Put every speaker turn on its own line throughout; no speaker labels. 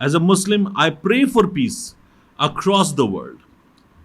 As a Muslim, I pray for peace across the world.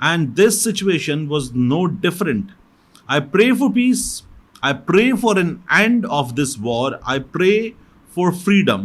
and this situation was no different. I pray for peace, I pray for an end of this war, I pray for freedom.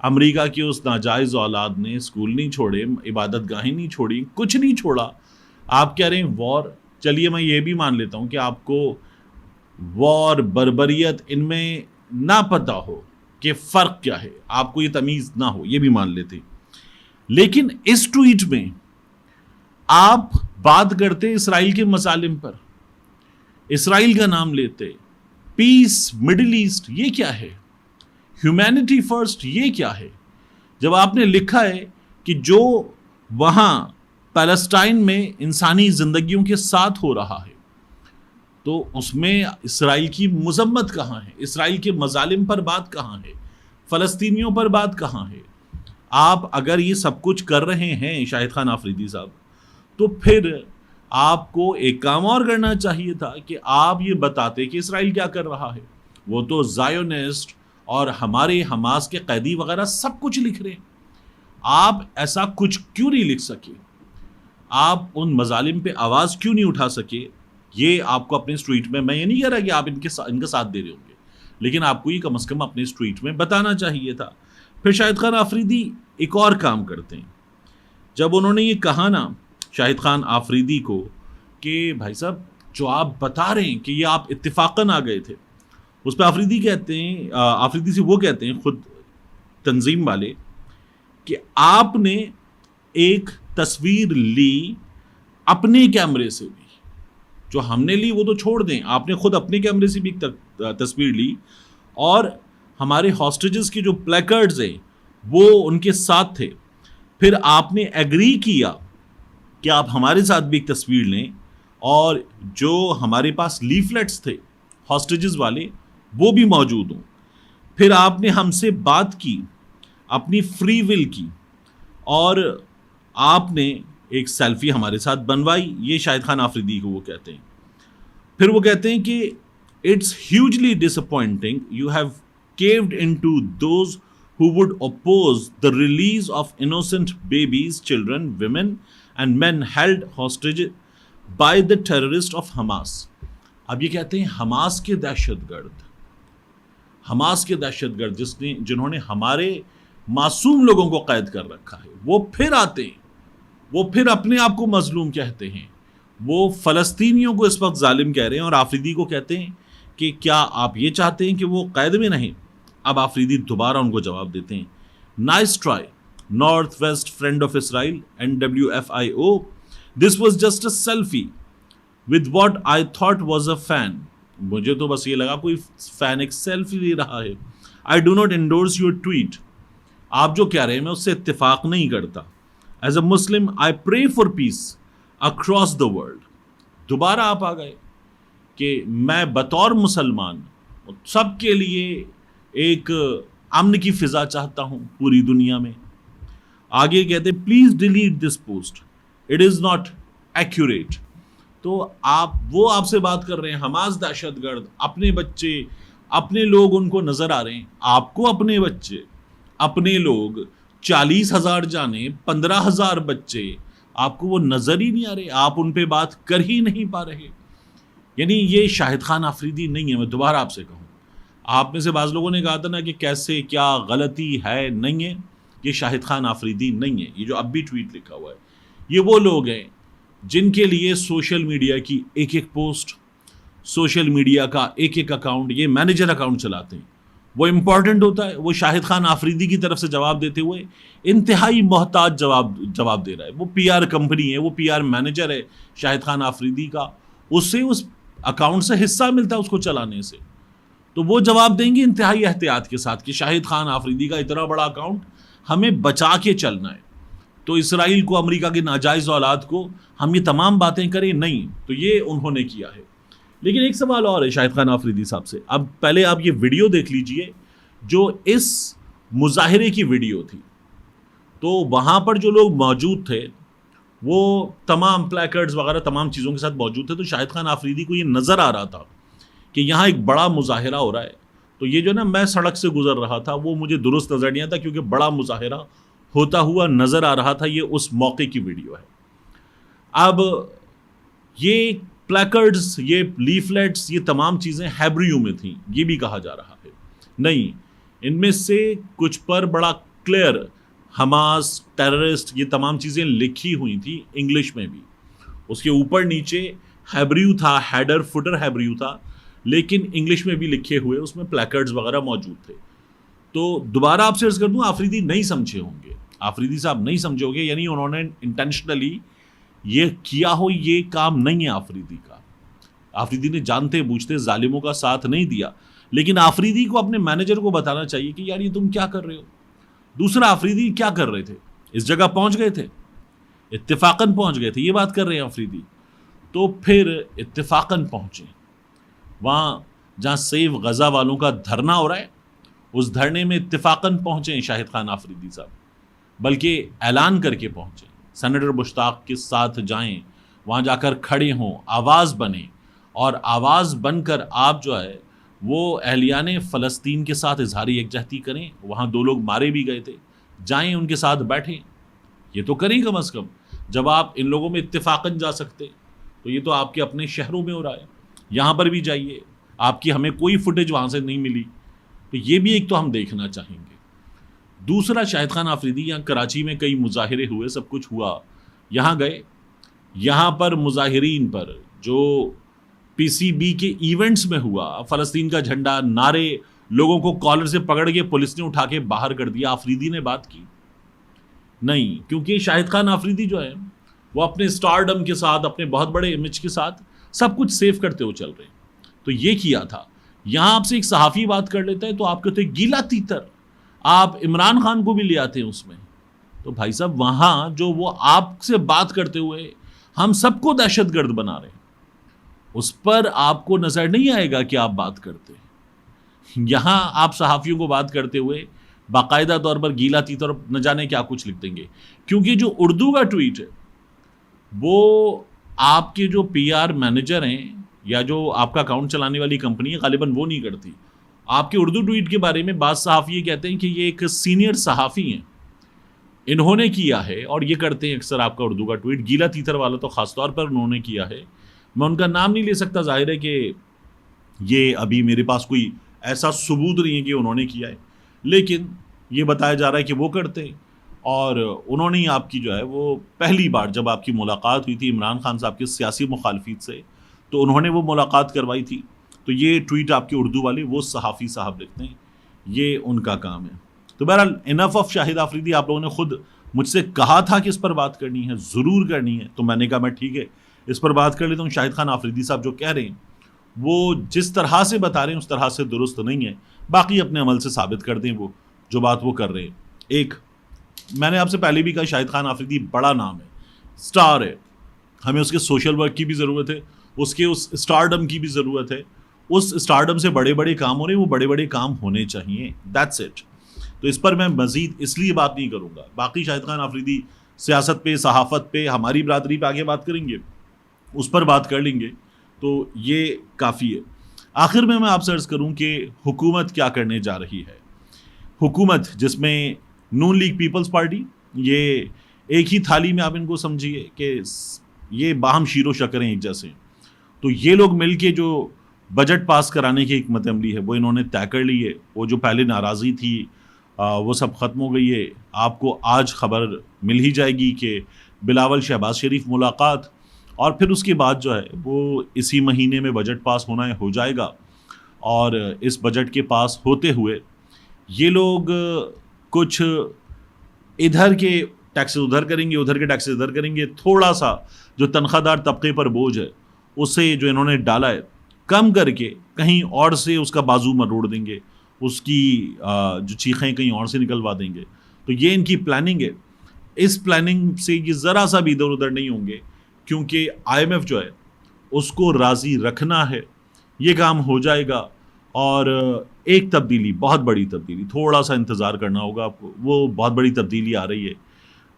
امریکہ کی اس ناجائز اولاد نے school نہیں چھوڑے, عبادت گاہیں نہیں چھوڑی, کچھ نہیں چھوڑا. آپ کہہ رہے ہیں وار. چلیے میں یہ بھی مان لیتا ہوں کہ آپ کو وار, بربریت ان میں نہ پتہ ہو کہ فرق کیا ہے, آپ کو یہ تمیز نہ ہو, یہ بھی مان لیتے. لیکن اس ٹویٹ میں آپ بات کرتے اسرائیل کے مظالم پر, اسرائیل کا نام لیتے, پیس, مڈل ایسٹ, یہ کیا ہے؟ ہیومینٹی فرسٹ, یہ کیا ہے؟ جب آپ نے لکھا ہے کہ جو وہاں پیلسٹائن میں انسانی زندگیوں کے ساتھ ہو رہا ہے, تو اس میں اسرائیل کی مذمت کہاں ہے؟ اسرائیل کے مظالم پر بات کہاں ہے؟ فلسطینیوں پر بات کہاں ہے؟ آپ اگر یہ سب کچھ کر رہے ہیں شاہد خان آفریدی صاحب, تو پھر آپ کو ایک کام اور کرنا چاہیے تھا کہ آپ یہ بتاتے کہ اسرائیل کیا کر رہا ہے. وہ تو زائونسٹ اور ہمارے حماس کے قیدی وغیرہ سب کچھ لکھ رہے ہیں. آپ ایسا کچھ کیوں نہیں لکھ سکے؟ آپ ان مظالم پہ آواز کیوں نہیں اٹھا سکے؟ یہ آپ کو اپنے ٹویٹ میں یہ نہیں کہہ رہا کہ آپ ان کا ساتھ دے رہے ہوں گے, لیکن آپ کو یہ کم از کم اپنے ٹویٹ میں بتانا چاہیے تھا. پھر شاہد خان آفریدی ایک اور کام کرتے ہیں. جب انہوں نے یہ کہا نا شاہد خان آفریدی کو کہ بھائی صاحب جو آپ بتا رہے ہیں کہ یہ آپ اتفاقاً آ گئے تھے, اس پہ آفریدی کہتے ہیں, آفریدی سے وہ کہتے ہیں خود تنظیم والے, کہ آپ نے ایک تصویر لی اپنے کیمرے سے بھی. جو ہم نے لی وہ تو چھوڑ دیں, آپ نے خود اپنے کیمرے سے بھی ایک تصویر لی, اور ہمارے ہاسٹیجز کے جو پلیکارڈز ہیں وہ ان کے ساتھ تھے. پھر آپ نے ایگری کیا کہ آپ ہمارے ساتھ بھی ایک تصویر لیں, اور جو ہمارے پاس لیفلیٹس تھے ہاسٹیجز والے وہ بھی موجود ہوں. پھر آپ نے ہم سے بات کی, اپنی فری ول کی, اور آپ نے ایک سیلفی ہمارے ساتھ بنوائی. یہ شاہد خان آفریدی کو وہ کہتے ہیں. پھر وہ کہتے ہیں کہ it's hugely disappointing you have caved into those who would oppose the release of innocent babies, children, women and men held hostage by the terrorists of Hamas. اب یہ کہتے ہیں حماس کے دہشت گرد جنہوں نے ہمارے معصوم لوگوں کو قید کر رکھا ہے, وہ پھر آتے ہیں, وہ پھر اپنے آپ کو مظلوم کہتے ہیں, وہ فلسطینیوں کو اس وقت ظالم کہہ رہے ہیں, اور آفریدی کو کہتے ہیں کہ کیا آپ یہ چاہتے ہیں کہ وہ قید میں نہیں؟ اب آفریدی دوبارہ ان کو جواب دیتے ہیں, nice try north west friend of Israel NWFIO, this was just a selfie with what I thought was a fan. مجھے تو بس یہ لگا کوئی فین ایک سیلفی لے رہا ہے. I do not endorse your tweet. آپ جو کہہ رہے ہیں میں اس سے اتفاق نہیں کرتا. As a Muslim I pray for peace across the world. دوبارہ آپ آ گئے کہ میں بطور مسلمان سب کے لیے ایک امن کی فضا چاہتا ہوں پوری دنیا میں. آگے کہتے please delete this post, it is not accurate. تو آپ سے بات کر رہے ہیں, حماس دہشت گرد, اپنے بچے اپنے لوگ ان کو نظر آ رہے ہیں. آپ کو اپنے بچے اپنے لوگ 40,000 جانے 15,000 بچے آپ کو وہ نظر ہی نہیں آ رہے, آپ ان پہ بات کر ہی نہیں پا رہے. یعنی یہ شاہد خان آفریدی نہیں ہے. میں دوبارہ آپ سے کہوں, آپ میں سے بعض لوگوں نے کہا تھا نا کہ کیسے کیا غلطی ہے, نہیں ہے. یہ شاہد خان آفریدی نہیں ہے. یہ جو اب بھی ٹویٹ لکھا ہوا ہے, یہ وہ لوگ ہیں جن کے لیے سوشل میڈیا کی ایک ایک پوسٹ, سوشل میڈیا کا ایک ایک اکاؤنٹ, یہ مینیجر اکاؤنٹ چلاتے ہیں, وہ امپورٹنٹ ہوتا ہے. وہ شاہد خان آفریدی کی طرف سے جواب دیتے ہوئے انتہائی محتاج جواب دے رہا ہے. وہ PR کمپنی ہے, وہ PR مینیجر ہے شاہد خان آفریدی کا, اس سے اس اکاؤنٹ سے حصہ ملتا ہے اس کو چلانے سے. تو وہ جواب دیں گے انتہائی احتیاط کے ساتھ کہ شاہد خان آفریدی کا اتنا بڑا اکاؤنٹ, ہمیں بچا کے چلنا ہے. تو اسرائیل کو, امریکہ کی ناجائز اولاد کو ہم یہ تمام باتیں کریں نہیں. تو یہ انہوں نے کیا ہے. لیکن ایک سوال اور ہے شاہد خان آفریدی صاحب سے. اب پہلے آپ یہ ویڈیو دیکھ لیجئے جو اس مظاہرے کی ویڈیو تھی. تو وہاں پر جو لوگ موجود تھے وہ تمام پلیکارڈز وغیرہ تمام چیزوں کے ساتھ موجود تھے. تو شاہد خان آفریدی کو یہ نظر آ رہا تھا کہ یہاں ایک بڑا مظاہرہ ہو رہا ہے. تو یہ جو نا میں سڑک سے گزر رہا تھا وہ مجھے درست نظر نہیں آتا, کیونکہ بڑا مظاہرہ ہوتا ہوا نظر آ رہا تھا. یہ اس موقع کی ویڈیو ہے. اب یہ پلیکارڈز, یہ لیفلیٹس, یہ تمام چیزیں ہیبریو میں تھیں, یہ بھی کہا جا رہا ہے. نہیں, ان میں سے کچھ پر بڑا کلیئر حماس ٹیررسٹ یہ تمام چیزیں لکھی ہوئی تھیں انگلش میں بھی. اس کے اوپر نیچے ہیبریو تھا, ہیڈر فوٹر ہیبریو تھا, لیکن انگلش میں بھی لکھے ہوئے اس میں پلیکرڈز وغیرہ موجود تھے. تو دوبارہ آپ سے عرض کر دوں, آفریدی نہیں سمجھے ہوں گے, آفریدی صاحب نہیں سمجھے ہوں گے, یعنی انہوں نے انٹینشنلی یہ کیا ہو, یہ کام نہیں ہے آفریدی کا. آفریدی نے جانتے بوجھتے ظالموں کا ساتھ نہیں دیا, لیکن آفریدی کو اپنے مینیجر کو بتانا چاہیے کہ یار یہ تم کیا کر رہے ہو. دوسرا, آفریدی کیا کر رہے تھے, اس جگہ پہنچ گئے تھے, اتفاقاً پہنچ گئے تھے, یہ بات کر رہے ہیں آفریدی. تو پھر اتفاقاً پہنچے وہاں جہاں سیف غزہ والوں کا دھرنا ہو رہا ہے, اس دھرنے میں اتفاقاً پہنچے شاہد خان آفریدی صاحب, بلکہ اعلان کر کے پہنچے. سینیٹر مشتاق کے ساتھ جائیں, وہاں جا کر کھڑے ہوں, آواز بنیں, اور آواز بن کر آپ جو ہے وہ اہلیان فلسطین کے ساتھ اظہار یکجہتی کریں. وہاں 2 لوگ مارے بھی گئے تھے, جائیں ان کے ساتھ بیٹھیں, یہ تو کریں کم از کم. جب آپ ان لوگوں میں اتفاقاً جا سکتے تو یہ تو آپ کے اپنے شہروں میں ہو رہا ہے, یہاں پر بھی جائیے. آپ کی ہمیں کوئی فوٹیج وہاں سے نہیں ملی, تو یہ بھی ایک تو ہم دیکھنا چاہیں گے. دوسرا, شاہد خان آفریدی یہاں کراچی میں کئی مظاہرے ہوئے, سب کچھ ہوا, یہاں گئے, یہاں پر مظاہرین پر جو پی سی بی کے ایونٹس میں ہوا, فلسطین کا جھنڈا, نعرے, لوگوں کو کالر سے پکڑ کے پولیس نے اٹھا کے باہر کر دیا. آفریدی نے بات کی نہیں, کیونکہ شاہد خان آفریدی جو ہے وہ اپنے اسٹارڈم کے ساتھ, اپنے بہت بڑے امیج کے ساتھ سب کچھ سیو کرتے ہوئے چل رہے ہیں. تو یہ کیا تھا. یہاں آپ سے ایک صحافی بات کر لیتا ہے تو آپ کہتے ہیں گیلا تیتر, آپ عمران خان کو بھی لے آتے ہیں اس میں. تو بھائی صاحب وہاں جو وہ آپ سے بات کرتے ہوئے ہم سب کو دہشت گرد بنا رہے ہیں, اس پر آپ کو نظر نہیں آئے گا کہ آپ بات کرتے ہیں. یہاں آپ صحافیوں کو بات کرتے ہوئے باقاعدہ طور پر گیلا تیتر نہ جانے کیا کچھ لکھ دیں گے, کیونکہ جو اردو کا ٹویٹ ہے وہ آپ کے جو پی آر مینیجر ہیں یا جو آپ کا اکاؤنٹ چلانے والی کمپنی ہے غالباً وہ نہیں کرتی. آپ کے اردو ٹویٹ کے بارے میں بعض صحافی یہ کہتے ہیں کہ یہ ایک سینئر صحافی ہیں, انہوں نے کیا ہے, اور یہ کرتے ہیں اکثر آپ کا اردو کا ٹویٹ. گیلا تیتر والا تو خاص طور پر انہوں نے کیا ہے, میں ان کا نام نہیں لے سکتا, ظاہر ہے کہ یہ ابھی میرے پاس کوئی ایسا ثبوت نہیں ہے کہ انہوں نے کیا ہے, لیکن یہ بتایا جا رہا ہے کہ وہ کرتے ہیں. اور انہوں نے ہی آپ کی جو ہے وہ پہلی بار جب آپ کی ملاقات ہوئی تھی عمران خان صاحب کے سیاسی مخالفین سے, تو انہوں نے وہ ملاقات کروائی تھی. تو یہ ٹویٹ آپ کے اردو والے وہ صحافی صاحب لکھتے ہیں, یہ ان کا کام ہے. تو بہرحال انف آف شاہد آفریدی, آپ لوگوں نے خود مجھ سے کہا تھا کہ اس پر بات کرنی ہے, ضرور کرنی ہے, تو میں نے کہا میں ٹھیک ہے اس پر بات کر لیتا ہوں. شاہد خان آفریدی صاحب جو کہہ رہے ہیں وہ جس طرح سے بتا رہے ہیں اس طرح سے درست نہیں ہے, باقی اپنے عمل سے ثابت کر دیں وہ جو بات وہ کر رہے ہیں. ایک, میں نے آپ سے پہلے بھی کہا شاہد خان آفریدی بڑا نام ہے, سٹار ہے, ہمیں اس کے سوشل ورک کی بھی ضرورت ہے, اس کے اس اسٹارڈم کی بھی ضرورت ہے. اس اسٹارڈم سے بڑے بڑے کام ہو رہے ہیں, وہ بڑے بڑے کام ہونے چاہیے, دیٹس اٹ. تو اس پر میں مزید اس لیے بات نہیں کروں گا. باقی شاہد خان آفریدی سیاست پہ, صحافت پہ, ہماری برادری پہ آگے بات کریں گے, اس پر بات کر لیں گے, تو یہ کافی ہے. آخر میں آپ سے عرض کروں کہ حکومت کیا کرنے جا رہی ہے. حکومت جس میں نون لیگ پیپلز پارٹی, یہ ایک ہی تھالی میں آپ ان کو سمجھیے کہ یہ باہم شیر و شکر ہیں ایک جیسے. تو یہ لوگ مل کے جو بجٹ پاس کرانے کی حکمت عملی ہے وہ انہوں نے طے کر لی ہے. وہ جو پہلے ناراضی تھی وہ سب ختم ہو گئی ہے. آپ کو آج خبر مل ہی جائے گی کہ بلاول شہباز شریف ملاقات, اور پھر اس کے بعد جو ہے وہ اسی مہینے میں بجٹ پاس ہونا ہو جائے گا. اور اس بجٹ کے پاس ہوتے ہوئے یہ لوگ کچھ ادھر کے ٹیکسز ادھر کریں گے, ادھر کے ٹیکسز ادھر کریں گے. تھوڑا سا جو تنخواہ دار طبقے پر بوجھ ہے اسے جو انہوں نے ڈالا ہے کم کر کے کہیں اور سے اس کا بازو مروڑ دیں گے, اس کی جو چیخیں کہیں اور سے نکلوا دیں گے. تو یہ ان کی پلاننگ ہے. اس پلاننگ سے یہ ذرا سا بھی ادھر ادھر نہیں ہوں گے, کیونکہ آئی ایم ایف جو ہے اس کو راضی رکھنا ہے. یہ کام ہو جائے گا. اور ایک تبدیلی, بہت بڑی تبدیلی, تھوڑا سا انتظار کرنا ہوگا آپ کو, وہ بہت بڑی تبدیلی آ رہی ہے.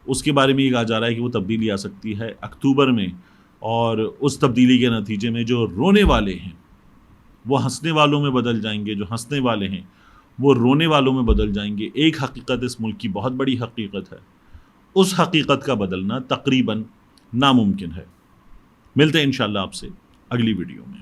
اس کے بارے میں یہ کہا جا رہا ہے کہ وہ تبدیلی آ سکتی ہے اکتوبر میں, اور اس تبدیلی کے نتیجے میں جو رونے والے ہیں وہ ہنسنے والوں میں بدل جائیں گے, جو ہنسنے والے ہیں وہ رونے والوں میں بدل جائیں گے. ایک حقیقت اس ملک کی بہت بڑی حقیقت ہے, اس حقیقت کا بدلنا تقریباً ناممکن ہے. ملتے ہیں انشاءاللہ آپ سے اگلی ویڈیو میں.